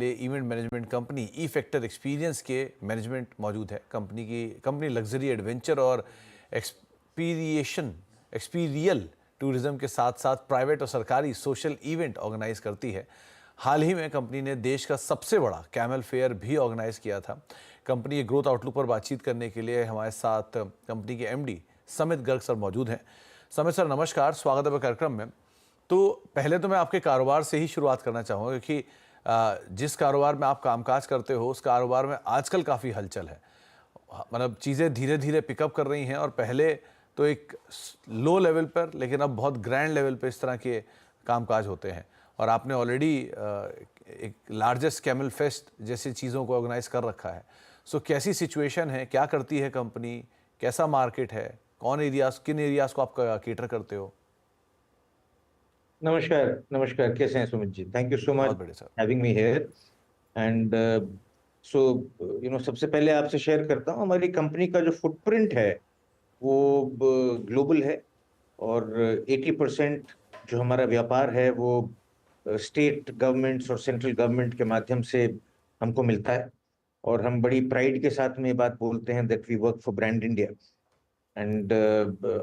लिए event management company ई factor experience के management मौजूद है। कंपनी लग्जरी एडवेंचर और एक्सपीरियल टूरिज्म के साथ साथ प्राइवेट और सरकारी सोशल इवेंट ऑर्गेनाइज करती है। हाल ही में कंपनी ने देश का सबसे बड़ा कैमल फेयर भी ऑर्गेनाइज किया था। कंपनी के ग्रोथ आउटलुक पर बातचीत करने के लिए हमारे साथ कंपनी के एमडी समित गर्ग सर मौजूद हैं। समित सर नमस्कार, स्वागत है कार्यक्रम में। तो पहले तो मैं आपके कारोबार से ही शुरुआत करना चाहूँगा, क्योंकि जिस कारोबार में आप कामकाज करते हो उस कारोबार में आजकल काफ़ी हलचल है। मतलब चीज़ें धीरे धीरे पिकअप कर रही हैं और पहले तो एक लो लेवल पर, लेकिन अब बहुत ग्रैंड लेवल पर इस तरह के कामकाज होते हैं। और आपने ऑलरेडी एक लार्जेस्ट कैमल फेस्ट जैसी चीज़ों को ऑर्गेनाइज कर रखा है। सो कैसी सिचुएशन है, क्या करती है कंपनी, कैसा मार्केट है, किन एरियाज को आप केटर करते हो? नमस्कार नमस्कार, कैसे हैं Sumit ji? Thank you so बहुत मच बढ़िया sir. Having me here. And so सबसे पहले आपसे शेयर करता हूँ, हमारी कंपनी का जो फुटप्रिंट है वो ग्लोबल है। और 80% जो हमारा व्यापार है वो स्टेट गवर्नमेंट्स और सेंट्रल गवर्नमेंट के माध्यम से हमको मिलता है। और हम बड़ी प्राइड के साथ में ये बात बोलते हैं that we work for brand India. And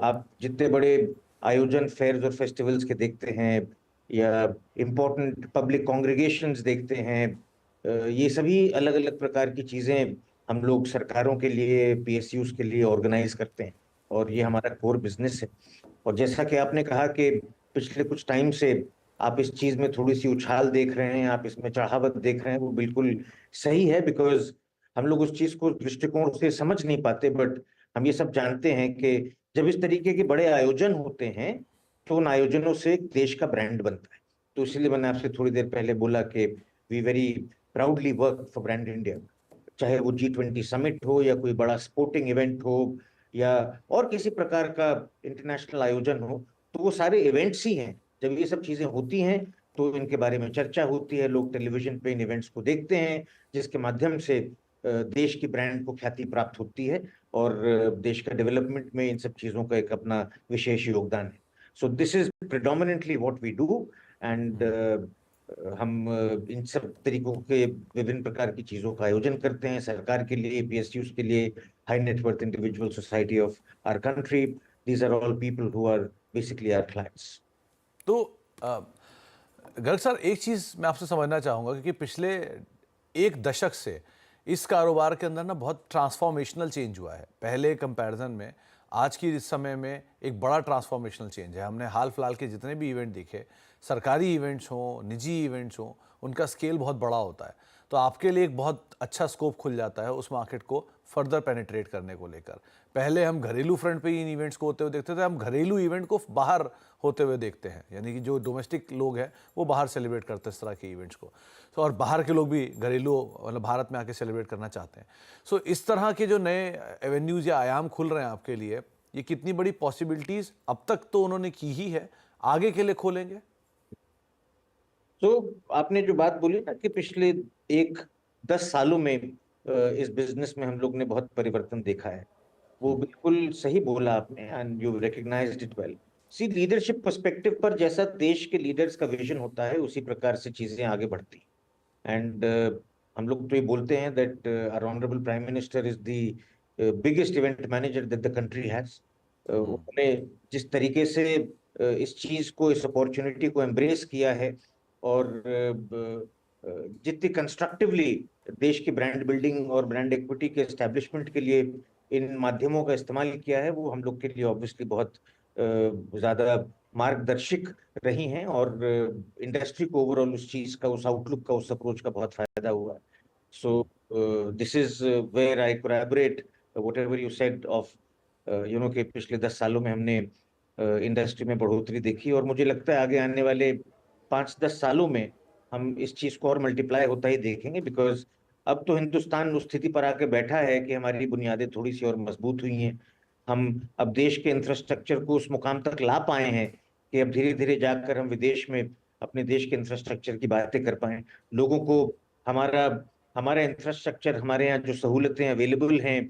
आप जितने बड़े आयोजन फेयर्स और फेस्टिवल्स के देखते हैं या इम्पोर्टेंट पब्लिक कॉन्ग्रेगेशंस देखते हैं, ये सभी अलग अलग प्रकार की चीजें हम लोग सरकारों के लिए, पीएसयूज के लिए ऑर्गेनाइज करते हैं। और ये हमारा कोर बिजनेस है। और जैसा कि आपने कहा कि पिछले कुछ टाइम से आप इस चीज में थोड़ी सी उछाल देख रहे हैं, आप इसमें चढ़ावत देख रहे हैं, वो बिल्कुल सही है। बिकॉज हम लोग उस चीज को दृष्टिकोण से समझ नहीं पाते, बट हम ये सब जानते हैं कि जब इस तरीके के बड़े आयोजन होते हैं तो उन आयोजनों से एक देश का ब्रांड बनता है। तो इसलिए मैंने आपसे थोड़ी देर पहले बोला कि we very proudly work for brand India. चाहे वो G20 समिट हो या कोई बड़ा स्पोर्टिंग इवेंट हो या और किसी प्रकार का इंटरनेशनल आयोजन हो, तो वो सारे इवेंट्स ही हैं। जब ये सब चीजें होती हैं तो इनके बारे में चर्चा होती है, लोग टेलीविजन पे इन इवेंट्स को देखते हैं, जिसके माध्यम से देश की ब्रांड को ख्याति प्राप्त होती है। और देश का डेवलपमेंट में इन सब चीजों का एक अपना विशेष योगदान है। So this is predominantly what we do. And हम इन सब तरीकों के विभिन्न प्रकार की चीजों का आयोजन करते हैं सरकार के लिए, पीएसयूज के लिए, high net worth individual society of our country. These are all people who are basically our clients. तो गर्ग सर, एक चीज़ मैं आपसे समझना चाहूँगा, क्योंकि पिछले एक दशक से इस कारोबार के अंदर ना बहुत ट्रांसफॉर्मेशनल चेंज हुआ है। पहले कंपैरिजन में आज की इस समय में एक बड़ा ट्रांसफॉर्मेशनल चेंज है। हमने हाल फिलहाल के जितने भी इवेंट देखे, सरकारी इवेंट्स हों, निजी इवेंट्स हों, उनका स्केल बहुत बड़ा होता है। तो आपके लिए एक बहुत अच्छा स्कोप खुल जाता है उस मार्केट को फर्दर पेनिट्रेट करने को लेकर। पहले हम घरेलू फ्रंट पे ही इन इवेंट्स को होते हुए देखते थे, हम घरेलू इवेंट को बाहर होते हुए देखते हैं, यानी कि जो डोमेस्टिक लोग हैं वो बाहर सेलिब्रेट करते हैं इस तरह के इवेंट्स को। तो और बाहर के लोग भी घरेलू मतलब भारत में आके सेलिब्रेट करना चाहते हैं। सो इस तरह के जो नए एवेन्यूज़ या आयाम खुल रहे हैं आपके लिए, ये कितनी बड़ी पॉसिबिलिटीज़ अब तक तो उन्होंने की ही है, आगे के लिए खोलेंगे? तो आपने जो बात बोली ना कि पिछले 10 सालों में इस बिजनेस में हम लोग ने बहुत परिवर्तन देखा है, वो बिल्कुल सही बोला आपने। And you recognised it well. See, leadership perspective पर जैसा देश के लीडर्स का विजन होता है उसी प्रकार से चीजें आगे बढ़ती हैं। एंड हम लोग तो ये बोलते हैं that our honourable prime minister is the biggest event manager that the country has. उन्होंने जिस तरीके से इस चीज को, इस अपॉर्चुनिटी को एम्ब्रेस किया है और जितनी कंस्ट्रक्टिवली देश की ब्रांड बिल्डिंग और ब्रांड इक्विटी के एस्टेब्लिशमेंट के लिए इन माध्यमों का इस्तेमाल किया है, वो हम लोग के लिए ऑब्वियसली बहुत ज्यादा मार्गदर्शक रही हैं। और इंडस्ट्री को ओवरऑल उस चीज का, उस आउटलुक का, उस अप्रोच का बहुत फायदा हुआ है। So this is where I collaborate whatever you said of कि पिछले 10 सालों में हमने इंडस्ट्री में बढ़ोतरी देखी। और मुझे लगता है आगे आने वाले 5-10 सालों में हम इस चीज को और मल्टीप्लाई होता ही देखेंगे। बिकॉज अब तो हिंदुस्तान उस स्थिति पर आके बैठा है कि हमारी बुनियादें थोड़ी सी और मजबूत हुई हैं। हम अब देश के इंफ्रास्ट्रक्चर को उस मुकाम तक ला पाए हैं कि अब धीरे धीरे जाकर हम विदेश में अपने देश के इंफ्रास्ट्रक्चर की बातें कर पाए। लोगों को हमारा हमारा इंफ्रास्ट्रक्चर, हमारे यहाँ जो सहूलतें अवेलेबल हैं,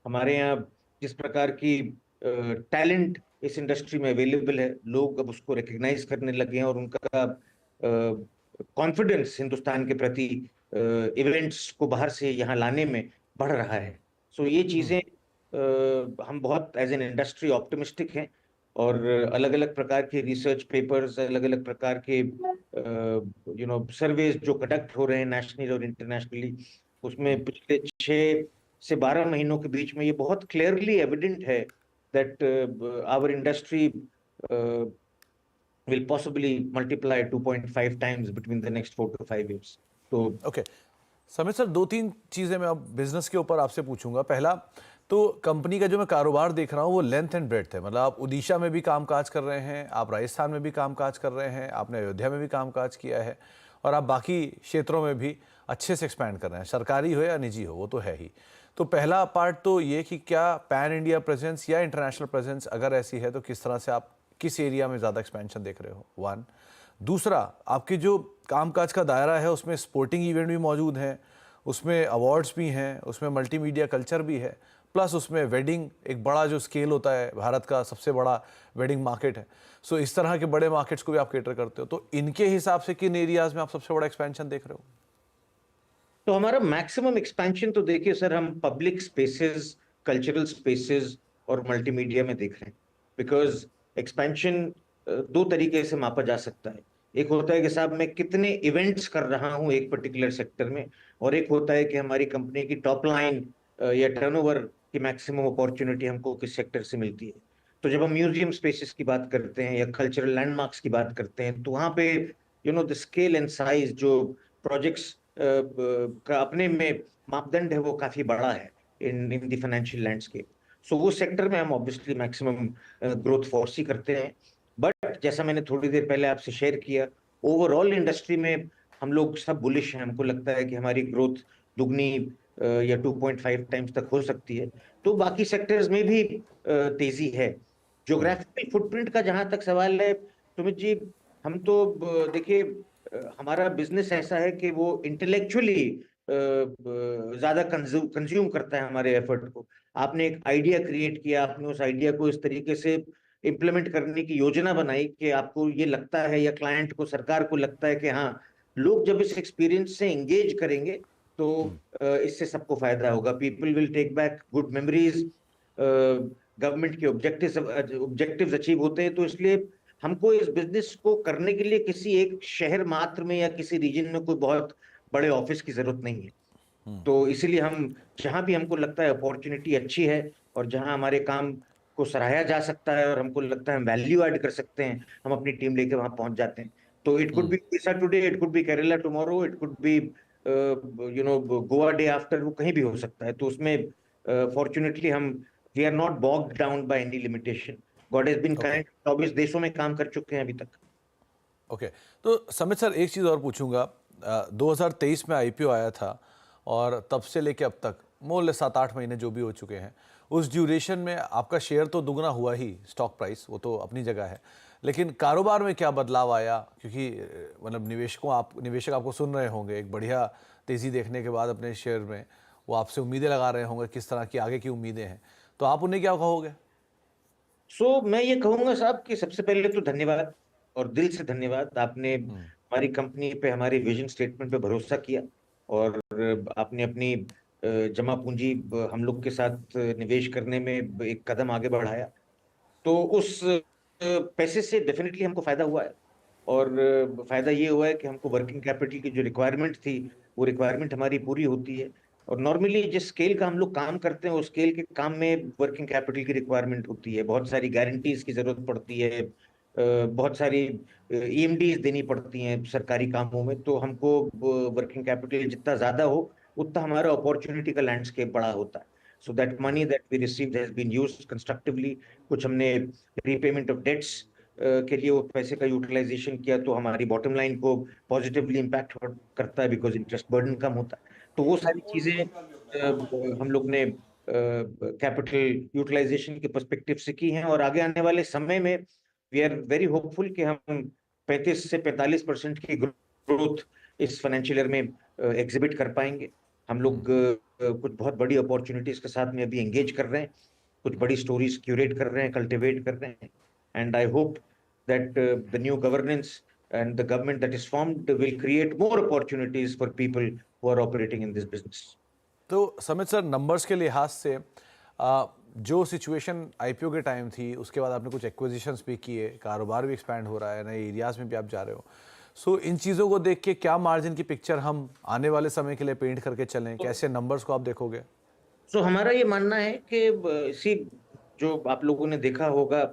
हमारे यहाँ जिस प्रकार की टैलेंट इस इंडस्ट्री में अवेलेबल है, लोग अब उसको रिकग्नाइज करने लगे हैं और उनका कॉन्फिडेंस हिंदुस्तान के प्रति इवेंट्स को बाहर से यहाँ लाने में बढ़ रहा है। सो ये चीज़ें हम बहुत एज एन इंडस्ट्री ऑप्टिमिस्टिक हैं, और अलग अलग प्रकार के रिसर्च पेपर्स, अलग अलग प्रकार के सर्वेज जो कंडक्ट हो रहे हैं नेशनली और इंटरनेशनली, उसमें पिछले 6 से 12 महीनों के बीच में ये बहुत क्लियरली एविडेंट है that our industry will possibly multiply 2.5 times between the next 4 to 5 years. तो ओके समित सर, दो तीन चीज़ें मैं अब बिजनेस के ऊपर आपसे पूछूंगा। पहला तो कंपनी का जो मैं कारोबार देख रहा हूँ वो लेंथ एंड ब्रेड्थ है, मतलब आप उड़ीसा में भी कामकाज कर रहे हैं, आप राजस्थान में भी कामकाज कर रहे हैं, आपने अयोध्या में भी कामकाज किया है, और आप बाकी क्षेत्रों में भी अच्छे से एक्सपैंड कर रहे हैं, सरकारी हो या निजी हो वो तो है ही। तो पहला पार्ट तो ये कि क्या पैन इंडिया प्रेजेंस या इंटरनेशनल प्रेजेंस अगर ऐसी है तो किस तरह से आप किस एरिया में ज़्यादा एक्सपेंशन देख रहे हो, वन। दूसरा, आपकी जो कामकाज का दायरा है उसमें स्पोर्टिंग इवेंट भी मौजूद हैं, उसमें अवार्ड्स भी हैं, उसमें मल्टीमीडिया कल्चर भी है, प्लस उसमें वेडिंग एक बड़ा जो स्केल होता है, भारत का सबसे बड़ा वेडिंग मार्केट है। सो इस तरह के बड़े मार्केट्स को भी आप केटर करते हो, तो इनके हिसाब से किन एरियाज में आप सबसे बड़ा एक्सपेंशन देख रहे हो? तो हमारा मैक्सिमम एक्सपेंशन तो देखिए सर, हम पब्लिक स्पेसेस, कल्चरल स्पेसेस और मल्टीमीडिया में देख रहे हैं। बिकॉज एक्सपेंशन दो तरीके से मापा जा सकता है। एक होता है कि साहब मैं कितने इवेंट्स कर रहा हूं एक पर्टिकुलर सेक्टर में, और एक होता है कि हमारी कंपनी की टॉप लाइन या टर्नओवर की मैक्सिमम अपॉर्चुनिटी हमको किस सेक्टर से मिलती है। तो जब हम म्यूजियम स्पेसेस की बात करते हैं या कल्चरल लैंडमार्क्स की बात करते हैं, तो वहां पे द स्केल एंड साइज जो प्रोजेक्ट्स का अपने में मापदंड है वो काफी बड़ा है इन द फाइनेंशियल लैंडस्केप। सो वो सेक्टर में हम ऑब्वियसली मैक्सिमम ग्रोथ फोर्स ही करते हैं। बट जैसा मैंने थोड़ी देर पहले आपसे शेयर किया, ओवरऑल इंडस्ट्री में हम लोग सब बुलिश हैं। हमको लगता है कि हमारी ग्रोथ दुगनी या 2.5 टाइम्स तक हो सकती है। तो बाकी सेक्टर्स में भी तेजी है। ज्योग्राफिकल फुटप्रिंट का जहां तक सवाल है सुमित जी, हम तो देखिए हमारा बिजनेस ऐसा है कि वो इंटेलेक्चुअली ज्यादा कंज्यूम करता है हमारे एफर्ट को। आपने एक आइडिया क्रिएट किया, आपने उस आइडिया को इस तरीके से इम्प्लीमेंट करने की योजना बनाई कि आपको ये लगता है या क्लाइंट को, सरकार को लगता है कि हाँ, लोग जब इस एक्सपीरियंस से एंगेज करेंगे तो इससे सबको फायदा होगा। People will take back good memories, government के ऑब्जेक्टिव्स अचीव होते हैं। तो इसलिए हमको इस बिजनेस को करने के लिए किसी एक शहर मात्र में या किसी रीजन में कोई बहुत बड़े ऑफिस की जरूरत नहीं है। तो इसीलिए हम जहां भी हमको लगता है अपॉर्चुनिटी अच्छी है और जहां हमारे काम को सराहा जा सकता है और हमको लगता है हम वैल्यू ऐड कर सकते हैं, हम अपनी टीम लेके वहां पहुंच जाते हैं। तो it could be Orissa today, it could be Kerala tomorrow, it could be Goa day after, वो कहीं भी हो सकता है। तो उसमें फॉर्चुनेटली हम we are not bogged down by any limitation. God has been okay kind, 24 देशों में काम कर चुके हैं अभी तक। ओके तो समित सर, एक चीज़ और पूछूंगा। 2023 में आईपीओ आया था और तब से लेके अब तक मोल 7-8 महीने जो भी हो चुके हैं, उस ड्यूरेशन में आपका शेयर तो दुगना हुआ ही, स्टॉक प्राइस वो तो अपनी जगह है, लेकिन कारोबार में क्या बदलाव आया? क्योंकि मतलब निवेशक आपको सुन रहे होंगे, एक बढ़िया तेज़ी देखने के बाद अपने शेयर में वो आपसे उम्मीदें लगा रहे होंगे, किस तरह की आगे की उम्मीदें हैं, तो आप उन्हें क्या कहोगे? मैं ये कहूंगा साहब कि सबसे पहले तो धन्यवाद, और दिल से धन्यवाद। आपने हमारी कंपनी पे, हमारी विजन स्टेटमेंट पे भरोसा किया, और आपने अपनी जमा पूंजी हम लोग के साथ निवेश करने में एक कदम आगे बढ़ाया। तो उस पैसे से डेफिनेटली हमको फायदा हुआ है। और फायदा ये हुआ है कि हमको वर्किंग कैपिटल की जो रिक्वायरमेंट थी, वो रिक्वायरमेंट हमारी पूरी होती है। और नॉर्मली जिस स्केल का हम लोग काम करते हैं, उस स्केल के काम में वर्किंग कैपिटल की रिक्वायरमेंट होती है, बहुत सारी गारंटीज की जरूरत पड़ती है, बहुत सारी ईएमडीज देनी पड़ती हैं सरकारी कामों में। तो हमको वर्किंग कैपिटल जितना ज्यादा हो, उतना हमारा अपॉर्चुनिटी का लैंडस्केप बड़ा होता है। So that money that we received has been used constructively. कुछ हमने रीपेमेंट ऑफ डेट्स के लिए वो पैसे का यूटिलाइजेशन किया, तो हमारी बॉटम लाइन को पॉजिटिवली इम्पैक्ट करता है, बिकॉज इंटरेस्ट बर्डन कम होता है। तो वो सारी चीजें हम लोग ने कैपिटल यूटिलाइजेशन के पर्सपेक्टिव से की हैं। और आगे आने वाले समय में वी आर वेरी होपफुल कि हम 35 से 45% की ग्रोथ इस फाइनेंशियल ईयर में एग्जिबिट कर पाएंगे। हम लोग कुछ बहुत बड़ी अपॉर्चुनिटीज के साथ में अभी एंगेज कर रहे हैं, कुछ बड़ी स्टोरीज क्यूरेट कर रहे हैं, कल्टिवेट कर रहे हैं। And I hope that the new governance and the government that is formed will create more opportunities for people who are operating in this business. तो समित सर, नंबर्स के लिहाज से जो सिचुएशन आईपीओ के टाइम थी, उसके बाद आपने कुछ एक्विजिशंस भी किए, कारोबार भी एक्सपैंड हो रहा है, नए एरियाज में भी आप जा रहे हो। सो इन चीज़ों को देख के क्या मार्जिन की पिक्चर हम आने वाले समय के लिए पेंट करके चलें, कैसे नंबर्स को आप देखोगे? हमारा ये मानना है कि जो आप लोगों ने देखा होगा,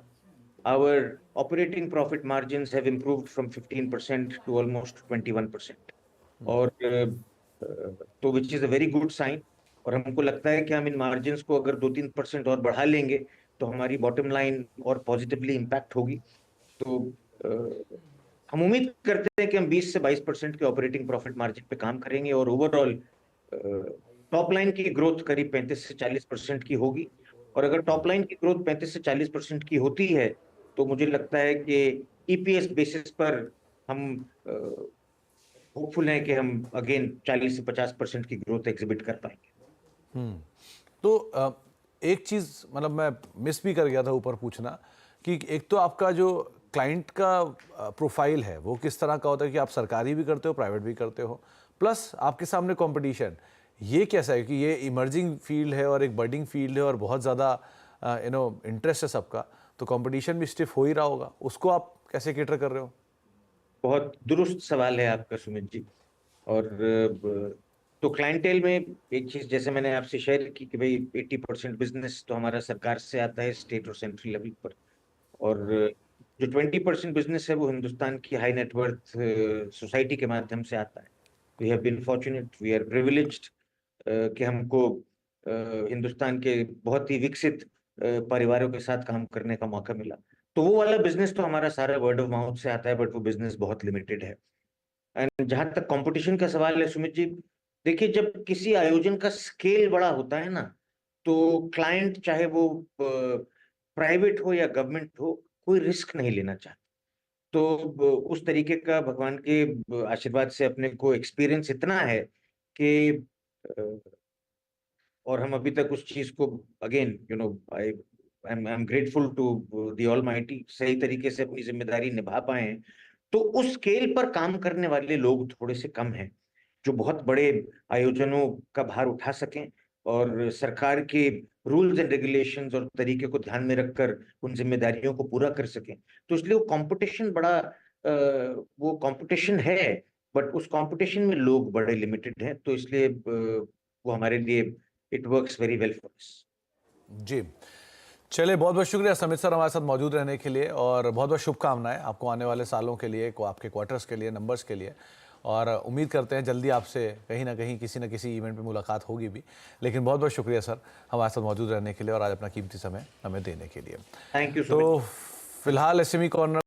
our operating profit margins have improved from 15% to almost 21%, और तो which is a very good sign। और हमको लगता है कि हम इन मार्जिन्स को अगर 2-3% और बढ़ा लेंगे तो हमारी बॉटम लाइन और पॉजिटिवली इम्पैक्ट होगी। तो हम उम्मीद करते हैं कि हम 20 से 22% के ऑपरेटिंग प्रॉफिट मार्जिन पे काम करेंगे, और ओवरऑल टॉप लाइन की ग्रोथ करीब 35 से 40% की होगी। और अगर टॉप लाइन की ग्रोथ 35 से 40% की होती है तो मुझे लगता है कि ईपीएस बेसिस पर हम होपफुल हैं कि हम अगेन 40 से 50% की ग्रोथ एग्जिबिट कर पाएंगे। तो एक चीज़ मतलब मैं मिस भी कर गया था ऊपर पूछना, कि एक तो आपका जो क्लाइंट का प्रोफाइल है वो किस तरह का होता है, कि आप सरकारी भी करते हो, प्राइवेट भी करते हो, प्लस आपके सामने कंपटीशन ये कैसा है कि ये इमर्जिंग फील्ड है और एक बर्डिंग फील्ड है और बहुत ज़्यादा इंटरेस्ट है सबका, तो कंपटीशन भी स्टिफ हो ही रहा होगा, उसको आप कैसे कैटर कर रहे हो? बहुत दुरुस्त सवाल है आपका सुमित जी। और तो क्लाइंटेल में एक चीज जैसे मैंने आपसे शेयर की कि भाई 80% बिजनेस तो हमारा सरकार से आता है, स्टेट और सेंट्रल लेवल पर, और जो 20% बिजनेस है वो हिंदुस्तान की हाई नेटवर्थ सोसाइटी के माध्यम से आता है। We have been fortunate, we are privileged कि हमको हिंदुस्तान के बहुत ही विकसित परिवारों के साथ काम करने का मौका मिला। तो वो वाला बिजनेस तो हमारा सारा वर्ड ऑफ माउथ से आता है, बट वो बिजनेस बहुत लिमिटेड है। एंड जहां तक कंपटीशन का सवाल है सुमित जी, देखिए जब किसी आयोजन का स्केल बड़ा होता है ना, तो क्लाइंट चाहे वो प्राइवेट हो या गवर्नमेंट हो, कोई रिस्क नहीं लेना चाहता। तो उस तरीके का भगवान के आशीर्वाद से अपने को एक्सपीरियंस इतना है कि और हम अभी तक उस चीज को again I am grateful to the Almighty, सही तरीके से अपनी जिम्मेदारी निभा पाए हैं। तो उस स्केल पर काम करने वाले लोग थोड़े से कम हैं जो बहुत बड़े आयोजनों का भार उठा सकें और सरकार के रूल्स एंड रेगुलेशंस और तरीके को ध्यान में रखकर उन जिम्मेदारियों को पूरा कर सकें। तो इसलिए वो कंपटीशन बड़ा वो कंपटीशन है, बट उस कंपटीशन में लोग बड़े लिमिटेड हैं, तो इसलिए वो हमारे लिए it works very well for us. जी, चलिए, बहुत बहुत शुक्रिया समित सर हमारे साथ मौजूद रहने के लिए, और बहुत बहुत शुभकामनाएं आपको आने वाले सालों के लिए, आपके क्वार्टर्स के लिए, नंबर्स के लिए, और उम्मीद करते हैं जल्दी आपसे कहीं ना कहीं किसी न किसी इवेंट में मुलाकात होगी भी। लेकिन बहुत बहुत शुक्रिया सर हमारे साथ मौजूद रहने के लिए और आज अपना कीमती समय हमें देने के लिए। Thank you. तो फिलहाल एसएमई कॉर्नर